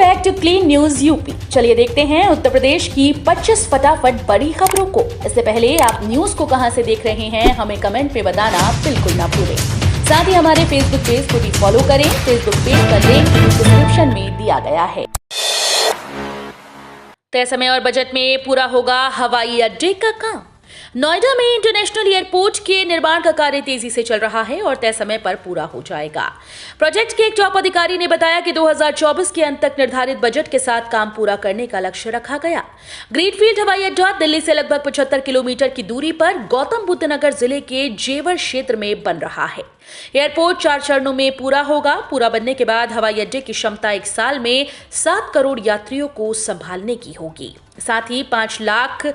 Back to clean news UP. चलिए देखते हैं उत्तर प्रदेश की 25 फटाफट बड़ी खबरों को। इससे पहले आप न्यूज को कहां से देख रहे हैं हमें कमेंट में बताना बिल्कुल ना भूलें। साथ ही हमारे फेसबुक पेज को भी फॉलो करें। फेसबुक पेज का लिंक डिस्क्रिप्शन में दिया गया है। तय समय और बजट में पूरा होगा हवाई अड्डे का काम। नोएडा में इंटरनेशनल एयरपोर्ट के निर्माण का कार्य तेजी से चल रहा है और तय समय पर पूरा हो जाएगा। प्रोजेक्ट के एक टॉप अधिकारी ने बताया कि 2024 के अंत तक निर्धारित बजट के साथ काम पूरा करने का लक्ष्य रखा गया। ग्रीनफील्ड हवाई अड्डा दिल्ली से लगभग 75 किलोमीटर की दूरी पर गौतम बुद्ध नगर जिले के जेवर क्षेत्र में बन रहा है। एयरपोर्ट 4 चरणों में पूरा होगा। पूरा बनने के बाद हवाई अड्डे की क्षमता 1 साल में 7 करोड़ यात्रियों को संभालने की होगी। साथ ही 5 लाख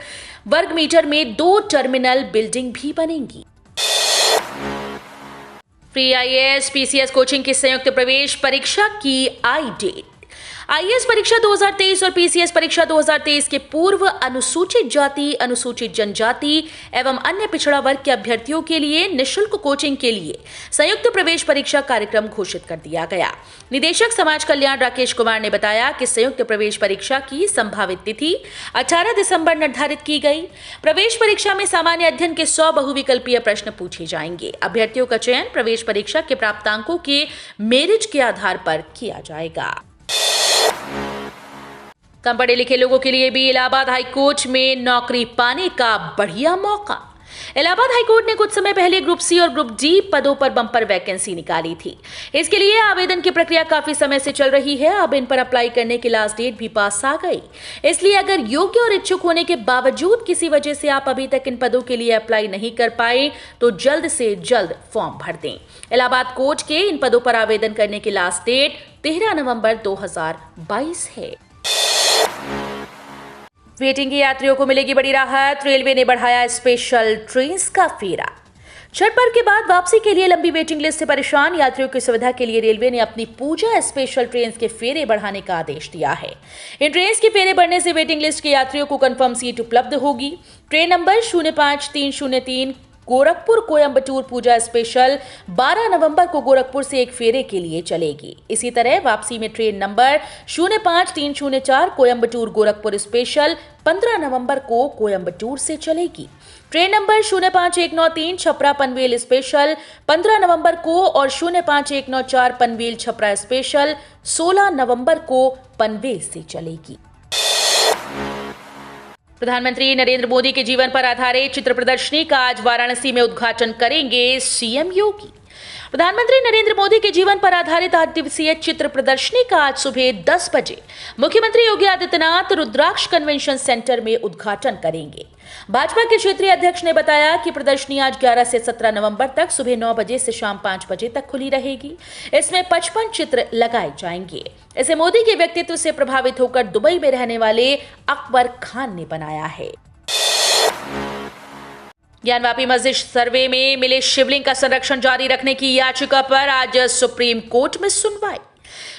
वर्ग मीटर में 2 टर्मिनल बिल्डिंग भी बनेंगी। प्री आईएएस पीसीएस कोचिंग की संयुक्त प्रवेश परीक्षा की आई डेट। आईएएस परीक्षा 2023 और पीसीएस परीक्षा 2023 के पूर्व अनुसूचित जाति, अनुसूचित जनजाति एवं अन्य पिछड़ा वर्ग के अभ्यर्थियों के लिए निःशुल्क कोचिंग के लिए संयुक्त प्रवेश परीक्षा कार्यक्रम घोषित कर दिया गया। निदेशक समाज कल्याण राकेश कुमार ने बताया कि संयुक्त प्रवेश परीक्षा की संभावित तिथि 18 दिसंबर निर्धारित की गई। प्रवेश परीक्षा में सामान्य अध्ययन के 100 बहुविकल्पीय प्रश्न पूछे जाएंगे। अभ्यर्थियों का चयन प्रवेश परीक्षा के प्राप्तांकों के मेरिट के आधार पर किया जाएगा। कम पढ़े लिखे लोगों के लिए भी इलाहाबाद हाईकोर्ट में नौकरी पाने का बढ़िया मौका। इलाहाबाद हाईकोर्ट ने कुछ समय पहले ग्रुप सी और ग्रुप डी पदों पर बम्पर वैकेंसी निकाली थी। इसके लिए आवेदन की प्रक्रिया काफी समय से चल रही है। अब इन पर अप्लाई करने की लास्ट डेट भी पास आ गई। इसलिए अगर योग्य और इच्छुक होने के बावजूद किसी वजह से आप अभी तक इन पदों के लिए अप्लाई नहीं कर पाए तो जल्द से जल्द फॉर्म भर दें। इलाहाबाद कोर्ट के इन पदों पर आवेदन करने की लास्ट डेट 13 नवंबर 2022 है। वेटिंग के यात्रियों को मिलेगी बड़ी राहत। रेलवे ने बढ़ाया स्पेशल ट्रेन का फेरा। छठ पर्व के बाद वापसी के लिए लंबी वेटिंग लिस्ट से परेशान यात्रियों की सुविधा के लिए रेलवे ने अपनी पूजा स्पेशल ट्रेन के फेरे बढ़ाने का आदेश दिया है। इन ट्रेन के फेरे बढ़ने से वेटिंग लिस्ट के यात्रियों को कंफर्म सीट उपलब्ध होगी। ट्रेन नंबर 05303 गोरखपुर कोयंबटूर पूजा स्पेशल 12 नवंबर को गोरखपुर से एक फेरे के लिए चलेगी। इसी तरह वापसी में train number 05304 Coimbatore Gorakhpur special 15 नवंबर को कोयंबटूर से चलेगी। Train number 05193 Chhapra Panvel special 15 नवंबर को और 05194 पनवेल छपरा स्पेशल 16 नवंबर को पनवेल से चलेगी। प्रधानमंत्री नरेंद्र मोदी के जीवन पर आधारित चित्र प्रदर्शनी का आज वाराणसी में उद्घाटन करेंगे सीएम योगी। प्रधानमंत्री नरेंद्र मोदी के जीवन पर आधारित 8 दिवसीय चित्र प्रदर्शनी का आज सुबह 10 बजे मुख्यमंत्री योगी आदित्यनाथ रुद्राक्ष कन्वेंशन सेंटर में उद्घाटन करेंगे। भाजपा के क्षेत्रीय अध्यक्ष ने बताया कि प्रदर्शनी आज 11 से 17 नवंबर तक सुबह 9 बजे से शाम 5 बजे तक खुली रहेगी। इसमें 55 चित्र लगाए जाएंगे। इसे मोदी के व्यक्तित्व से प्रभावित होकर दुबई में रहने वाले अकबर खान ने बनाया है। ज्ञानवापी मस्जिद सर्वे में मिले शिवलिंग का संरक्षण जारी रखने की याचिका पर आज सुप्रीम कोर्ट में सुनवाई।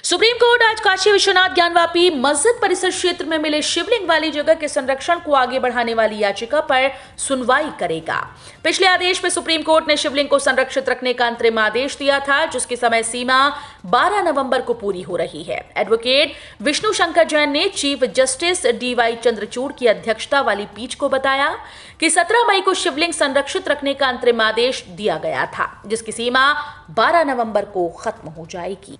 सुप्रीम कोर्ट आज काशी विश्वनाथ ज्ञानवापी मस्जिद परिसर क्षेत्र में मिले शिवलिंग वाली जगह के संरक्षण को आगे बढ़ाने वाली याचिका पर सुनवाई करेगा। पिछले आदेश में सुप्रीम कोर्ट ने शिवलिंग को संरक्षित रखने का अंतरिम आदेश दिया था, जिसकी समय सीमा 12 नवंबर को पूरी हो रही है। एडवोकेट विष्णु शंकर जैन ने चीफ जस्टिस डीवाई चंद्रचूड़ की अध्यक्षता वाली पीठ को बताया कि 17 मई को शिवलिंग संरक्षित रखने का अंतरिम आदेश दिया गया था, जिसकी सीमा 12 नवंबर को खत्म हो जाएगी।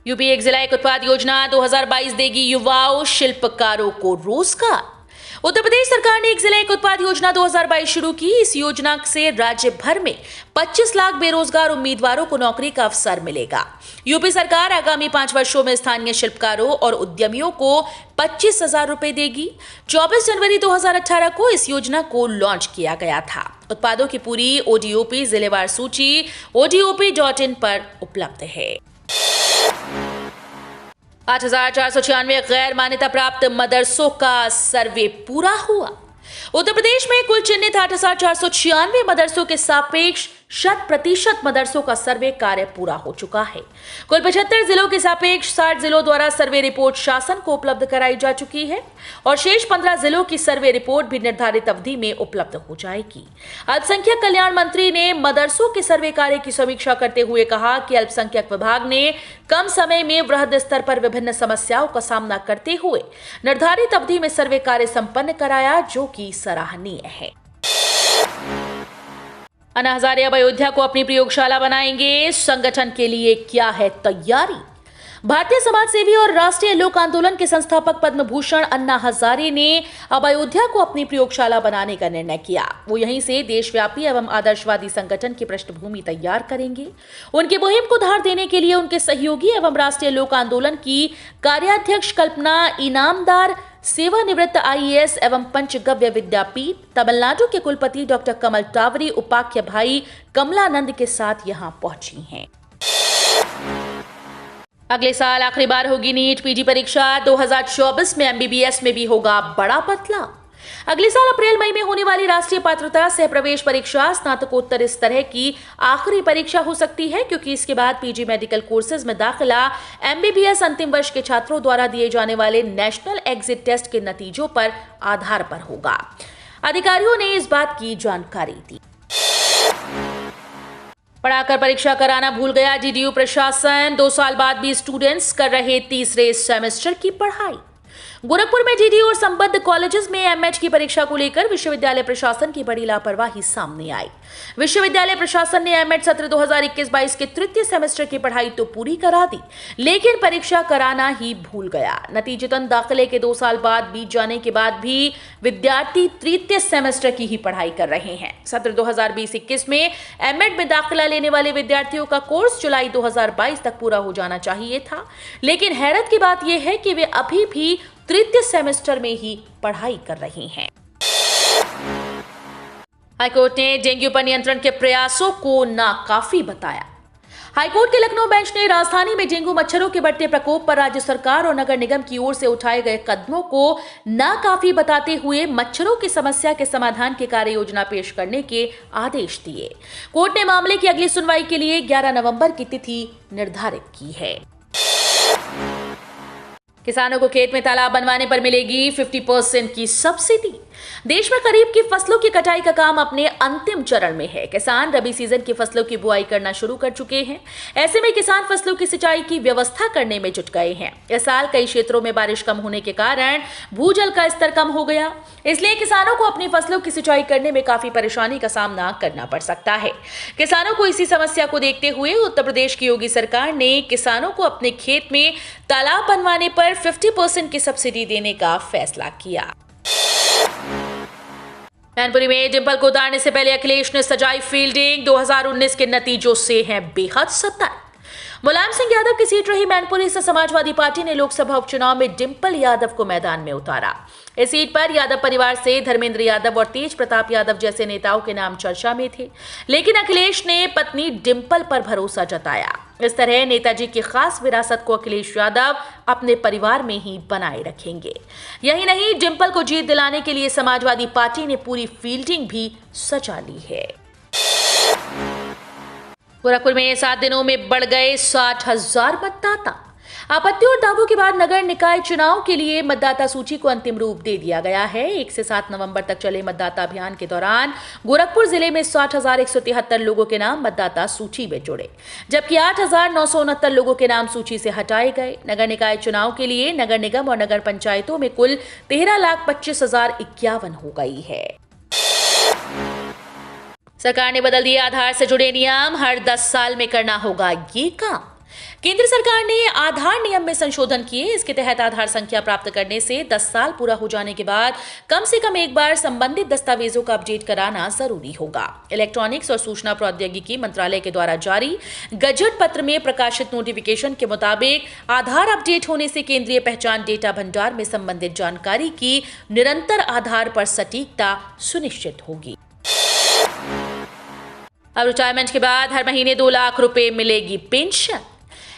यूपी एक जिला एक उत्पाद योजना 2022 देगी युवाओं शिल्पकारों को रोजगार। उत्तर प्रदेश सरकार ने एक जिला एक उत्पाद योजना 2022 शुरू की। इस योजना से राज्य भर में 25 लाख बेरोजगार उम्मीदवारों को नौकरी का अवसर मिलेगा। यूपी सरकार आगामी 5 वर्षों में स्थानीय शिल्पकारों और उद्यमियों को 25,000 रुपए देगी। 24 जनवरी 2018 को इस योजना को लॉन्च किया गया था। उत्पादों की पूरी ओडीओपी जिलेवार सूची odop.in पर उपलब्ध है। 8,496 गैर मान्यता प्राप्त मदरसों का सर्वे पूरा हुआ। उत्तर प्रदेश में कुल चिन्हित 8,496 मदरसों के सापेक्ष 100% मदरसों का सर्वे कार्य पूरा हो चुका है। कुल 75 जिलों के सापेक्ष 60 जिलों द्वारा सर्वे रिपोर्ट शासन को उपलब्ध कराई जा चुकी है और शेष 15 जिलों की सर्वे रिपोर्ट भी निर्धारित अवधि में उपलब्ध हो जाएगी। अल्पसंख्यक कल्याण मंत्री ने मदरसों के सर्वे कार्य की समीक्षा करते हुए कहा कि अल्पसंख्यक विभाग ने कम समय में वृहद स्तर पर विभिन्न समस्याओं का सामना करते हुए निर्धारित अवधि में सर्वे कार्य संपन्न कराया, जो कि सराहनीय है। अन्ना हजारे अब अयोध्या को अपनी प्रयोगशाला बनाएंगे, संगठन के लिए क्या है तैयारी। भारतीय समाज सेवी और राष्ट्रीय लोक आंदोलन के संस्थापक पद्म भूषण अन्ना हजारे ने अब अयोध्या को अपनी प्रयोगशाला बनाने का निर्णय किया। वो यहीं से देशव्यापी एवं आदर्शवादी संगठन की पृष्ठभूमि तैयार करेंगे। उनकी मुहिम को धार देने के लिए उनके सहयोगी एवं राष्ट्रीय लोक आंदोलन की कार्याध्यक्ष कल्पना इनामदार, सेवानिवृत्त IAS एवं पंचगव्य विद्यापीठ, तमिलनाडु के कुलपति डॉक्टर कमल टावरी, उपाख्य भाई कमलानंद के साथ यहां पहुंची हैं। अगले साल आखिरी बार होगी नीट PG परीक्षा। 2024 में MBBS में भी होगा बड़ा बदलाव। अगले साल अप्रैल मई में होने वाली राष्ट्रीय पात्रता सह प्रवेश परीक्षा स्नातकोत्तर इस तरह की आखिरी परीक्षा हो सकती है, क्योंकि इसके बाद PG मेडिकल कोर्सेज में दाखिला MBBS अंतिम वर्ष के छात्रों द्वारा दिए जाने वाले नेशनल एग्जिट टेस्ट के नतीजों पर आधार पर होगा। अधिकारियों ने इस बात की जानकारी दी। पढ़ाकर परीक्षा कराना भूल गया DDU प्रशासन। 2 साल बाद भी स्टूडेंट्स कर रहे तीसरे सेमेस्टर की पढ़ाई। गोरखपुर में DDU और संबद्ध कॉलेजेस में MH की परीक्षा को लेकर विश्वविद्यालय प्रशासन की बड़ी लापरवाही सामने आई। विश्वविद्यालय प्रशासन ने MH सत्र 2021-22 के तृतीय सेमेस्टर की पढ़ाई तो पूरी करा दी, लेकिन परीक्षा कराना ही भूल गया। नतीजतन दाखिले के 2 साल बाद बीत जाने के बाद भी विद्यार्थी तृतीय सेमेस्टर की ही पढ़ाई कर रहे हैं। सत्र 2020-21 में MH में दाखिला लेने वाले विद्यार्थियों का कोर्स जुलाई 2022 तक पूरा हो जाना चाहिए था, लेकिन हैरत की बात यह है कि वे अभी भी तृतीय सेमेस्टर में ही पढ़ाई कर रही हैं। हाईकोर्ट ने डेंगू पर नियंत्रण के प्रयासों को नाकाफी बताया। हाईकोर्ट के लखनऊ बेंच ने राजधानी में डेंगू मच्छरों के बढ़ते प्रकोप पर राज्य सरकार और नगर निगम की ओर से उठाए गए कदमों को नाकाफी बताते हुए मच्छरों की समस्या के समाधान की कार्य योजना पेश करने के आदेश दिए। कोर्ट ने मामले की अगली सुनवाई के लिए 11 नवंबर की तिथि निर्धारित की है। किसानों को खेत में तालाब बनवाने पर मिलेगी 50% की सब्सिडी। देश में खरीफ की फसलों की कटाई का काम अपने अंतिम चरण में है। किसान रबी सीजन की फसलों की बुआई करना शुरू कर चुके हैं। ऐसे में किसान फसलों की सिंचाई की व्यवस्था करने में जुट गए हैं। इस साल कई क्षेत्रों में बारिश कम होने के कारण भूजल का स्तर कम हो गया, इसलिए किसानों को अपनी फसलों की सिंचाई करने में काफी परेशानी का सामना करना पड़ सकता है। किसानों को इसी समस्या को देखते हुए उत्तर प्रदेश की योगी सरकार ने किसानों को अपने खेत में तालाब बनवाने पर 50% की सब्सिडी देने का फैसला किया। मैनपुरी में डिंपल को उतारने से पहले अखिलेश ने सजाई फील्डिंग। 2019 के नतीजों से हैं बेहद सतर्क। मुलायम सिंह यादव की सीट रही मैनपुरी से समाजवादी पार्टी ने लोकसभा उपचुनाव में डिंपल यादव को मैदान में उतारा। इस सीट पर यादव परिवार से धर्मेंद्र यादव और तेज प्रताप यादव जैसे नेताओं के नाम चर्चा में थे, लेकिन अखिलेश ने पत्नी डिंपल पर भरोसा जताया। इस तरह नेताजी की खास विरासत को अखिलेश यादव अपने परिवार में ही बनाए रखेंगे। यही नहीं, डिंपल को जीत दिलाने के लिए समाजवादी पार्टी ने पूरी फील्डिंग भी सजा ली है। गोरखपुर में 7 दिनों में बढ़ गए 60,000 मतदाता। आपत्ति और दावों के बाद नगर निकाय चुनाव के लिए मतदाता सूची को अंतिम रूप दे दिया गया है। 1 से 7 नवंबर तक चले मतदाता अभियान के दौरान गोरखपुर जिले में 60,173 लोगों के नाम मतदाता सूची में जुड़े, जबकि 8,969 लोगों के नाम सूची से हटाए गए। नगर निकाय चुनाव के लिए नगर निगम और नगर पंचायतों में कुल 13,25,051 हो गई है। सरकार ने बदल दिए आधार से जुड़े नियम। हर 10 साल में करना होगा ये काम। केंद्र सरकार ने आधार नियम में संशोधन किए। इसके तहत आधार संख्या प्राप्त करने से 10 साल पूरा हो जाने के बाद कम से कम एक बार संबंधित दस्तावेजों का अपडेट कराना जरूरी होगा। इलेक्ट्रॉनिक्स और सूचना प्रौद्योगिकी मंत्रालय के द्वारा जारी गजट पत्र में प्रकाशित नोटिफिकेशन के मुताबिक आधार अपडेट होने से केंद्रीय पहचान डेटा भंडार में संबंधित जानकारी की निरंतर आधार पर सटीकता सुनिश्चित होगी। अब रिटायरमेंट के बाद हर महीने 2 लाख रुपए मिलेगी पेंशन।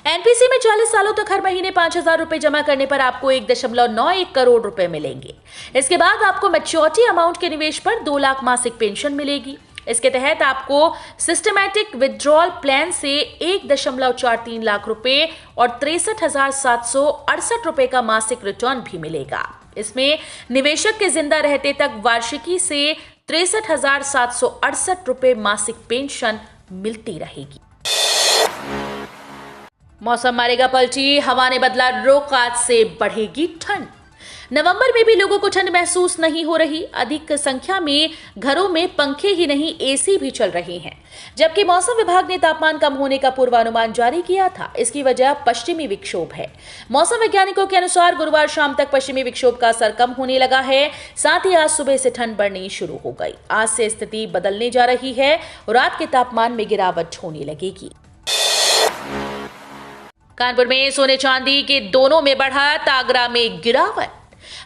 एनपीसी में 40 सालों तक हर महीने 5,000 रुपए जमा करने पर आपको 1.91 करोड़ रुपए मिलेंगे। इसके बाद आपको मैच्योरिटी अमाउंट के निवेश पर 2 लाख मासिक पेंशन मिलेगी। इसके तहत आपको सिस्टमैटिक विड्रॉल प्लान से 1.43 लाख रुपए और 63,768 रुपए का मासिक रिटर्न भी मिलेगा। इसमें निवेशक के जिंदा रहते तक वार्षिकी से 63,768 रुपए मासिक पेंशन मिलती रहेगी। मौसम मारेगा पलटी, हवा ने बदला रुख, आज से बढ़ेगी ठंड। नवंबर में भी लोगों को ठंड महसूस नहीं हो रही। अधिक संख्या में घरों में पंखे ही नहीं एसी भी चल रहे हैं, जबकि मौसम विभाग ने तापमान कम होने का पूर्वानुमान जारी किया था। इसकी वजह पश्चिमी विक्षोभ है। मौसम वैज्ञानिकों के अनुसार गुरुवार शाम तक पश्चिमी विक्षोभ का असर कम होने लगा है। साथ ही आज सुबह से ठंड बढ़नी शुरू हो गई। आज से स्थिति बदलने जा रही है और रात के तापमान में गिरावट होने लगेगी। कानपुर में सोने चांदी के दोनों में बढ़त, आगरा में गिरावट।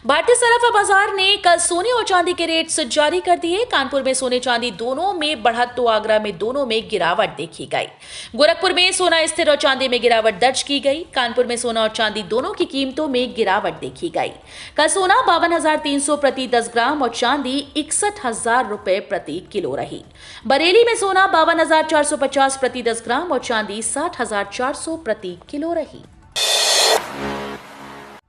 भारतीय सराफा बाजार ने कल सोने और चांदी के रेट्स जारी कर दिए। कानपुर में सोने चांदी दोनों में बढ़त तो आगरा में दोनों में गिरावट देखी गई। गोरखपुर में सोना स्थिर और चांदी में गिरावट दर्ज की गई। कानपुर में सोना और चांदी दोनों की कीमतों में गिरावट देखी गई। कल सोना 52,300 प्रति 10 ग्राम और चांदी 61,000 रुपए प्रति किलो रही। बरेली में सोना 52,450 प्रति 10 ग्राम और चांदी 60,400 प्रति किलो रही।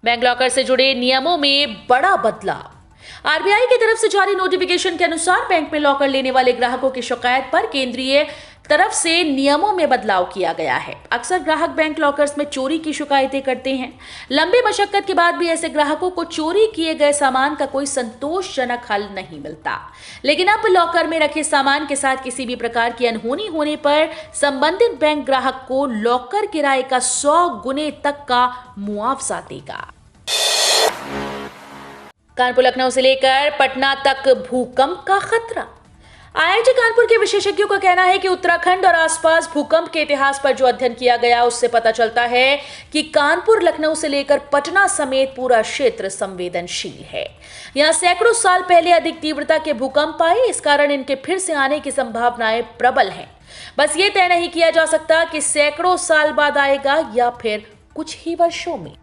बैंक लॉकर से जुड़े नियमों में बड़ा बदलाव। आरबीआई की तरफ से जारी नोटिफिकेशन के अनुसार बैंक में लॉकर लेने वाले ग्राहकों की शिकायत पर केंद्रीय तरफ से नियमों में बदलाव किया गया है। अक्सर ग्राहक बैंक लॉकर्स में चोरी की शिकायतें करते हैं। लंबी मशक्कत के बाद भी ऐसे ग्राहकों को चोरी किए गए सामान का कोई संतोषजनक हल नहीं मिलता। लेकिन अब लॉकर में रखे सामान के साथ किसी भी प्रकार की अनहोनी होने पर संबंधित बैंक ग्राहक को लॉकर किराए का 100 गुने तक का मुआवजा देगा। कानपुर लखनऊ से लेकर पटना तक भूकंप का खतरा। आईआईटी कानपुर के विशेषज्ञों का कहना है कि उत्तराखंड और आसपास भूकंप के इतिहास पर जो अध्ययन किया गया उससे पता चलता है कि कानपुर लखनऊ से लेकर पटना समेत पूरा क्षेत्र संवेदनशील है। यहां सैकड़ों साल पहले अधिक तीव्रता के भूकंप आए। इस कारण इनके फिर से आने की संभावनाएं प्रबल हैं। बस ये तय नहीं किया जा सकता कि सैकड़ों साल बाद आएगा या फिर कुछ ही वर्षों में।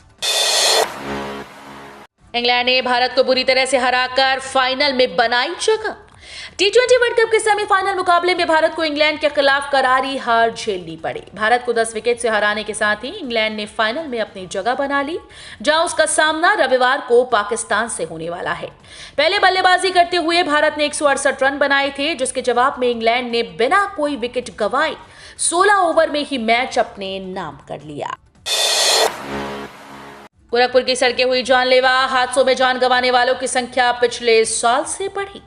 इंग्लैंड ने भारत को बुरी तरह से हराकर फाइनल में बनाई जगह। T20 वर्ल्ड कप के सेमीफाइनल मुकाबले में भारत को इंग्लैंड के खिलाफ करारी हार झेलनी पड़ी। भारत को 10 विकेट से हराने के साथ ही इंग्लैंड ने फाइनल में अपनी जगह बना ली, जहां उसका सामना रविवार को पाकिस्तान से होने वाला है। पहले बल्लेबाजी करते हुए भारत ने 168 रन बनाए थे, जिसके जवाब में इंग्लैंड ने बिना कोई विकेट गंवाए 16 ओवर में ही मैच अपने नाम कर लिया। गोरखपुर की सड़कें हुई जानलेवा, हादसों में जान गंवाने वालों की संख्या पिछले साल से बढ़ी।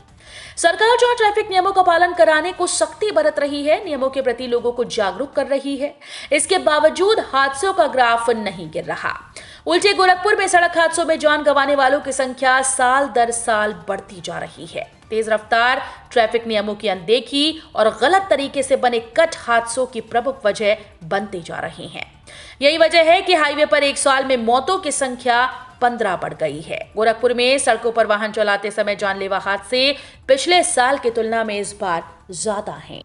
सरकार जहां ट्रैफिक नियमों का पालन कराने को सख्ती बरत रही है, नियमों के प्रति लोगों को जागरूक कर रही है, इसके बावजूद हादसों का ग्राफ नहीं गिर रहा। उल्टे गोरखपुर में सड़क हादसों में जान गंवाने वालों की संख्या साल दर साल बढ़ती जा रही है। तेज रफ्तार, ट्रैफिक नियमों की अनदेखी और गलत तरीके से बने कट हादसों की प्रमुख वजह बनते जा रही हैं। यही वजह है कि हाईवे पर एक साल में मौतों की संख्या 15 बढ़ गई है। गोरखपुर में सड़कों पर वाहन चलाते समय जानलेवा हादसे पिछले साल की तुलना में इस बार ज्यादा हैं।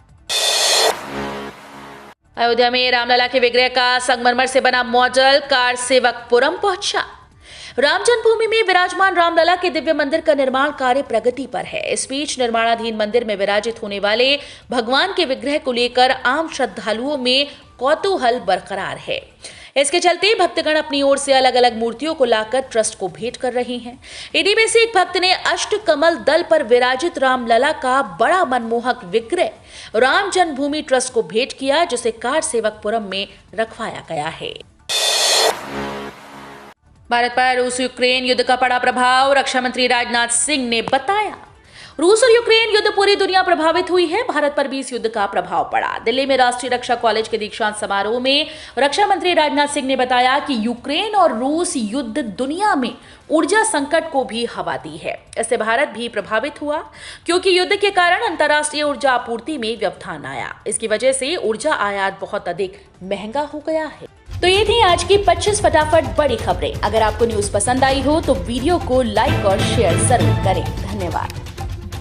अयोध्या में रामलला के विग्रह का संगमरमर से बना मॉडल कार सेवकपुरम पहुंचा। राम जन्मभूमि में विराजमान रामलला के दिव्य मंदिर का निर्माण कार्य प्रगति पर है। इस बीच निर्माणाधीन मंदिर में विराजित होने वाले भगवान के विग्रह को लेकर आम श्रद्धालुओं में कौतूहल बरकरार है। इसके चलते भक्तगण अपनी ओर से अलग अलग मूर्तियों को लाकर ट्रस्ट को भेंट कर रहे हैं। इन्हीं में से एक भक्त ने अष्टकमल दल पर विराजित रामलला का बड़ा मनमोहक विग्रह राम जन्मभूमि ट्रस्ट को भेंट किया, जिसे कार सेवकपुरम में रखवाया गया है। भारत पर रूस यूक्रेन युद्ध का पड़ा प्रभाव, रक्षा मंत्री राजनाथ सिंह ने बताया। रूस और यूक्रेन युद्ध पूरी दुनिया प्रभावित हुई है। भारत पर भी इस युद्ध का प्रभाव पड़ा। दिल्ली में राष्ट्रीय रक्षा कॉलेज के दीक्षांत समारोह में रक्षा मंत्री राजनाथ सिंह ने बताया कि यूक्रेन और रूस युद्ध दुनिया में ऊर्जा संकट को भी हवा दी है। इससे भारत भी प्रभावित हुआ, क्योंकि युद्ध के कारण अंतर्राष्ट्रीय ऊर्जा आपूर्ति में व्यवधान आया। इसकी वजह से ऊर्जा आयात बहुत अधिक महंगा हो गया है। तो ये थी आज की 25 फटाफट बड़ी खबरें। अगर आपको न्यूज पसंद आई हो तो वीडियो को लाइक और शेयर जरूर करें। धन्यवाद।